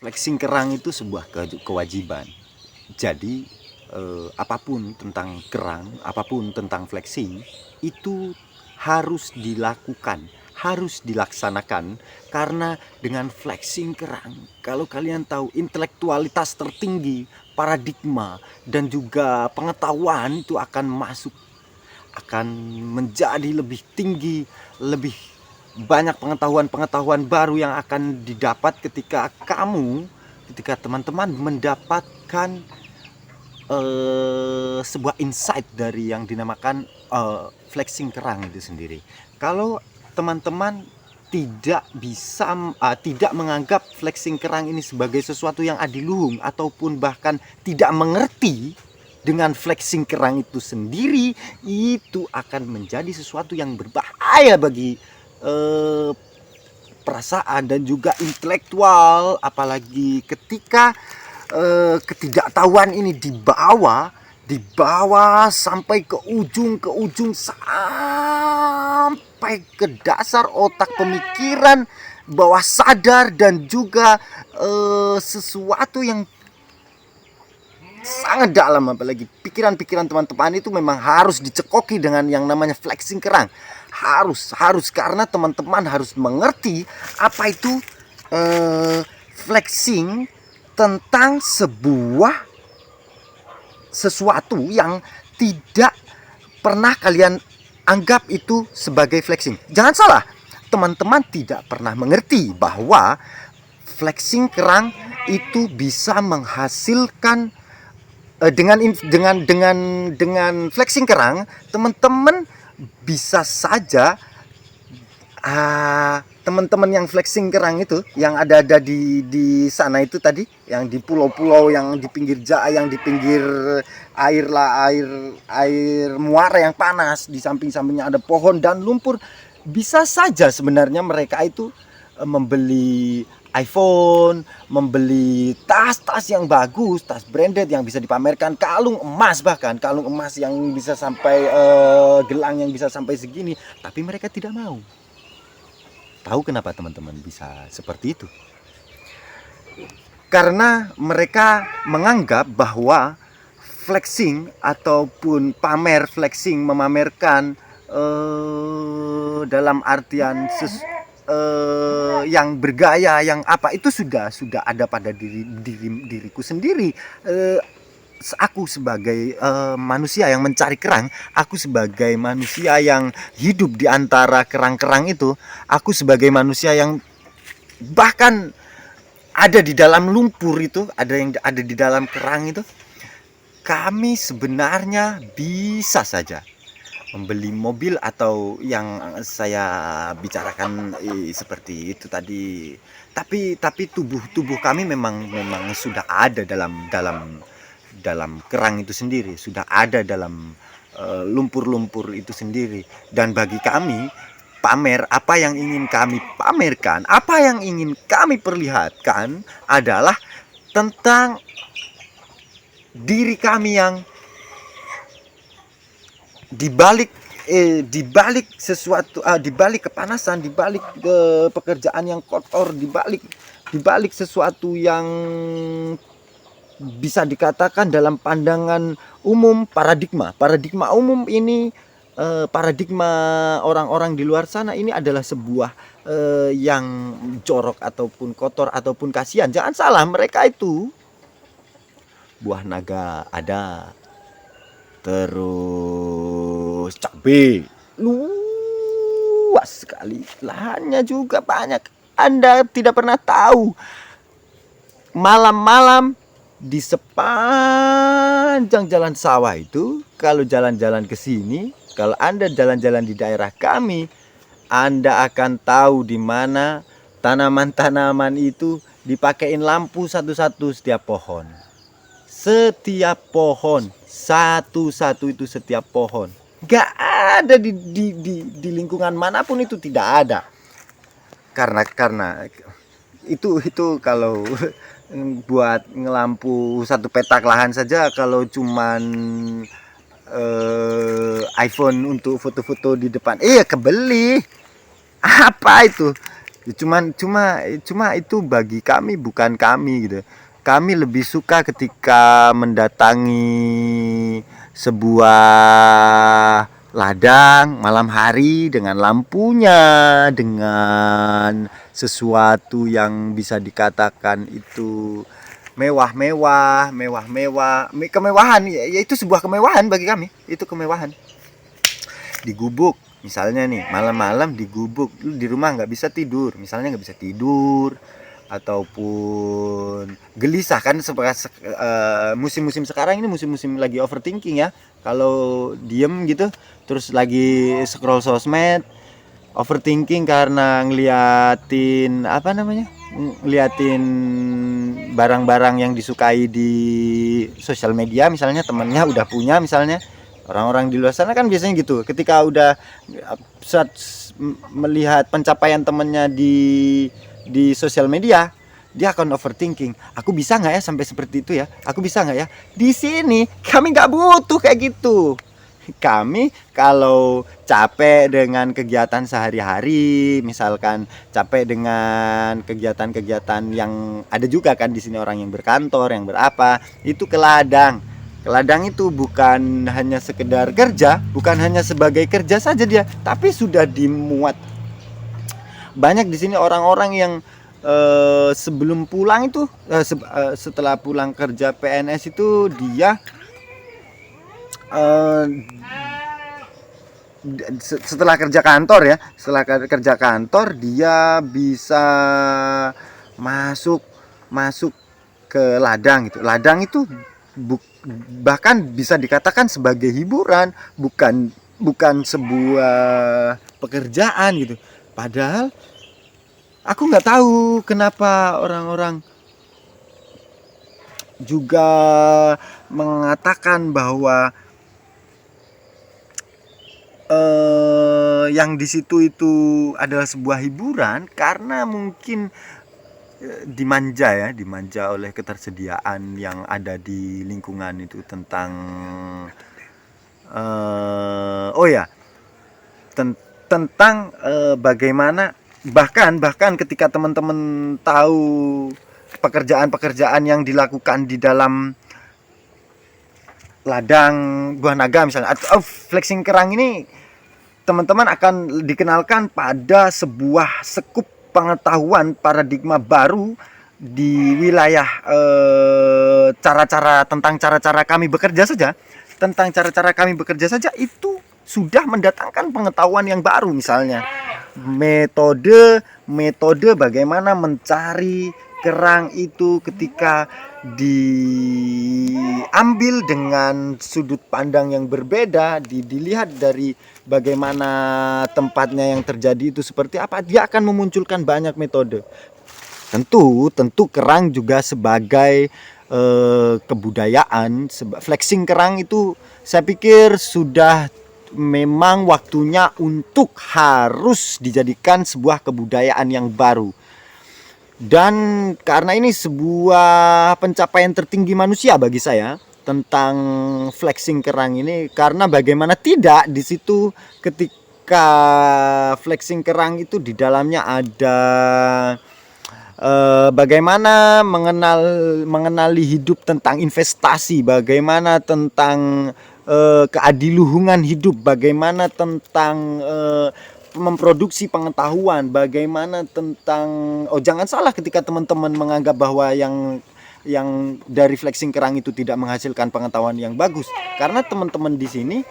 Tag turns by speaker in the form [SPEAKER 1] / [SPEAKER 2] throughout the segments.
[SPEAKER 1] flexing kerang itu sebuah kewajiban. Jadi apapun tentang kerang, apapun tentang flexing itu harus dilakukan, harus dilaksanakan, karena dengan flexing kerang, kalau kalian tahu, intelektualitas tertinggi, paradigma dan juga pengetahuan itu akan masuk, akan menjadi lebih tinggi, lebih banyak pengetahuan-pengetahuan baru yang akan didapat ketika teman-teman mendapatkan sebuah insight dari yang dinamakan flexing kerang itu sendiri. Kalau teman-teman tidak menganggap flexing kerang ini sebagai sesuatu yang adiluhung, ataupun bahkan tidak mengerti dengan flexing kerang itu sendiri, itu akan menjadi sesuatu yang berbahaya bagi perasaan dan juga intelektual, apalagi ketika ketidaktahuan ini dibawa sampai ke ujung sampai ke dasar otak pemikiran bawah sadar, dan juga sesuatu yang sangat dalam, apalagi pikiran-pikiran teman-teman itu memang harus dicekoki dengan yang namanya flexing kerang. Harus karena teman-teman harus mengerti apa itu flexing, tentang sesuatu yang tidak pernah kalian anggap itu sebagai flexing. Jangan salah, teman-teman tidak pernah mengerti bahwa flexing kerang itu bisa menghasilkan dengan flexing kerang, teman-teman bisa saja teman-teman yang flexing kerang itu yang ada di sana itu tadi, yang di pulau-pulau, yang di pinggir yang di pinggir air muara yang panas, di samping-sampingnya ada pohon dan lumpur, bisa saja sebenarnya mereka itu membeli iPhone, membeli tas-tas yang bagus, tas branded yang bisa dipamerkan, kalung emas, bahkan kalung emas yang bisa sampai gelang yang bisa sampai segini, tapi mereka tidak mau. Tahu kenapa teman-teman bisa seperti itu? Karena mereka menganggap bahwa flexing ataupun pamer, flexing, memamerkan dalam artian yang bergaya, yang apa, itu sudah ada pada diriku sendiri. Aku sebagai manusia yang mencari kerang, aku sebagai manusia yang hidup di antara kerang-kerang itu, aku sebagai manusia yang bahkan ada di dalam lumpur itu, ada di dalam kerang itu, kami sebenarnya bisa saja membeli mobil atau yang saya bicarakan seperti itu tadi, tapi tubuh kami memang sudah ada dalam kerang itu sendiri, sudah ada dalam lumpur-lumpur itu sendiri. Dan bagi kami, pamer, apa yang ingin kami pamerkan, apa yang ingin kami perlihatkan adalah tentang diri kami yang dibalik sesuatu, dibalik kepanasan, dibalik pekerjaan yang kotor, dibalik sesuatu yang bisa dikatakan dalam pandangan umum paradigma umum ini, paradigma orang-orang di luar sana ini adalah sebuah yang jorok ataupun kotor ataupun kasihan. Jangan salah, mereka itu buah naga ada, terus cabai luas sekali, lahannya juga banyak. Anda tidak pernah tahu, malam-malam di sepanjang jalan sawah itu, kalau jalan-jalan ke sini, kalau Anda jalan-jalan di daerah kami, Anda akan tahu di mana tanaman-tanaman itu dipakein lampu satu-satu setiap pohon. Setiap pohon, satu-satu itu setiap pohon. Gak ada di lingkungan manapun itu, tidak ada. Karena itu kalau buat ngelampu satu petak lahan saja, kalau cuman iPhone untuk foto-foto di depan, kebeli. Apa itu? Cuman cuma itu bagi kami, bukan kami gitu. Kami lebih suka ketika mendatangi sebuah ladang malam hari dengan lampunya, dengan sesuatu yang bisa dikatakan itu mewah-mewah. Kemewahan ya, itu sebuah kemewahan bagi kami. Itu kemewahan. Di gubuk misalnya nih, malam-malam di gubuk, lu di rumah nggak bisa tidur, misalnya nggak bisa tidur ataupun gelisah kan, musim-musim sekarang ini musim-musim lagi overthinking ya. Kalau diem gitu terus lagi scroll sosmed, overthinking karena ngeliatin apa namanya, ngeliatin barang-barang yang disukai di sosial media, misalnya temennya udah punya, misalnya orang-orang di luar sana kan biasanya gitu, ketika udah saat melihat pencapaian temennya di sosial media, dia akan overthinking, aku bisa nggak ya sampai seperti itu ya, aku bisa nggak ya. Di sini kami nggak butuh kayak gitu. Kami kalau capek dengan kegiatan sehari-hari, misalkan capek dengan kegiatan-kegiatan yang ada juga kan di sini orang yang berkantor, yang berapa, itu ke ladang. Ke ladang itu bukan hanya sekedar kerja, bukan hanya sebagai kerja saja dia, tapi sudah dimuat. Banyak di sini orang-orang yang sebelum pulang itu, setelah pulang kerja PNS itu dia eh, setelah kerja kantor ya, setelah kerja kantor dia bisa masuk masuk ke ladang gitu. Ladang itu bahkan bisa dikatakan sebagai hiburan, bukan bukan sebuah pekerjaan gitu. Padahal aku nggak tahu kenapa orang-orang juga mengatakan bahwa yang di situ itu adalah sebuah hiburan, karena mungkin dimanja oleh ketersediaan yang ada di lingkungan itu tentang oh ya, tentang bagaimana, bahkan ketika teman-teman tahu pekerjaan-pekerjaan yang dilakukan di dalam ladang buah naga misalnya, atau flexing kerang ini, teman-teman akan dikenalkan pada sebuah sekup pengetahuan paradigma baru di wilayah cara-cara, tentang cara-cara kami bekerja saja, itu sudah mendatangkan pengetahuan yang baru, misalnya metode metode bagaimana mencari kerang itu ketika diambil dengan sudut pandang yang berbeda, dilihat dari bagaimana tempatnya yang terjadi itu seperti apa, dia akan memunculkan banyak metode. Tentu kerang juga sebagai kebudayaan, flexing kerang itu saya pikir sudah memang waktunya untuk harus dijadikan sebuah kebudayaan yang baru. Dan karena ini sebuah pencapaian tertinggi manusia bagi saya tentang flexing kerang ini, karena bagaimana tidak di situ ketika flexing kerang itu di dalamnya ada bagaimana mengenali hidup, tentang investasi, bagaimana tentang keadiluhungan hidup, bagaimana tentang memproduksi pengetahuan, bagaimana tentang, oh jangan salah ketika teman-teman menganggap bahwa yang dari flexing kerang itu tidak menghasilkan pengetahuan yang bagus, karena teman-teman di sini,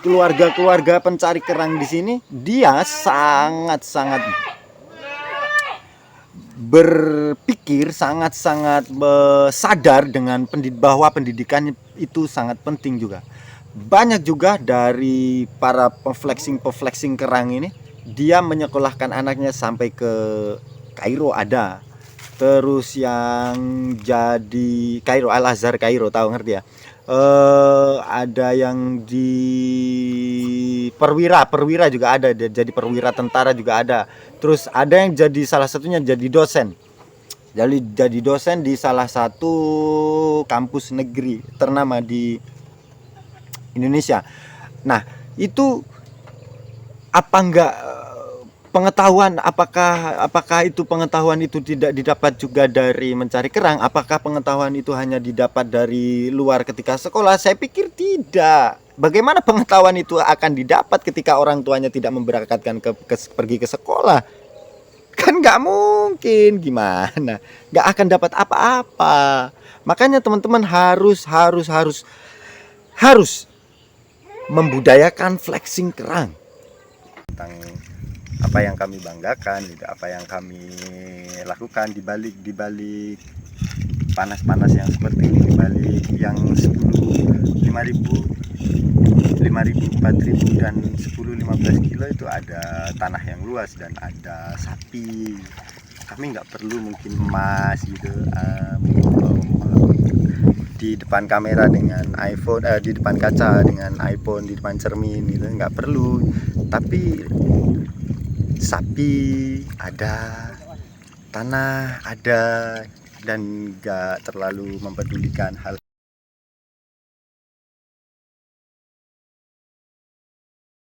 [SPEAKER 1] keluarga-keluarga pencari kerang di sini, dia sangat-sangat berpikir, sangat-sangat sadar dengan bahwa pendidikan itu sangat penting juga. Banyak juga dari para peflexing kerang ini, dia menyekolahkan anaknya sampai ke Kairo ada. Terus yang jadi Kairo, Al Azhar Kairo, tahu ngerti ya? Ada yang di perwira juga ada, jadi perwira tentara juga ada. Terus ada yang jadi, salah satunya jadi dosen. Jadi dosen di salah satu kampus negeri ternama di Indonesia. Nah, itu apa enggak pengetahuan, apakah itu pengetahuan itu tidak didapat juga dari mencari kerang? Apakah pengetahuan itu hanya didapat dari luar ketika sekolah? Saya pikir tidak. Bagaimana pengetahuan itu akan didapat ketika orang tuanya tidak memberangkatkan pergi ke sekolah? Kan nggak mungkin, gimana? Nggak akan dapat apa-apa. Makanya teman-teman harus membudayakan flexing kerang. Tentang apa yang kami banggakan, gitu, apa yang kami lakukan di balik panas-panas yang seperti ini, di balik yang 10, 5.000, 4.000 dan 10-15 kilo itu ada tanah yang luas dan ada sapi. Kami nggak perlu mungkin emas gitu, di depan kamera dengan iPhone, di depan kaca dengan iPhone, di depan cermin gitu, nggak perlu. Tapi sapi ada, tanah ada, dan nggak terlalu mempedulikan hal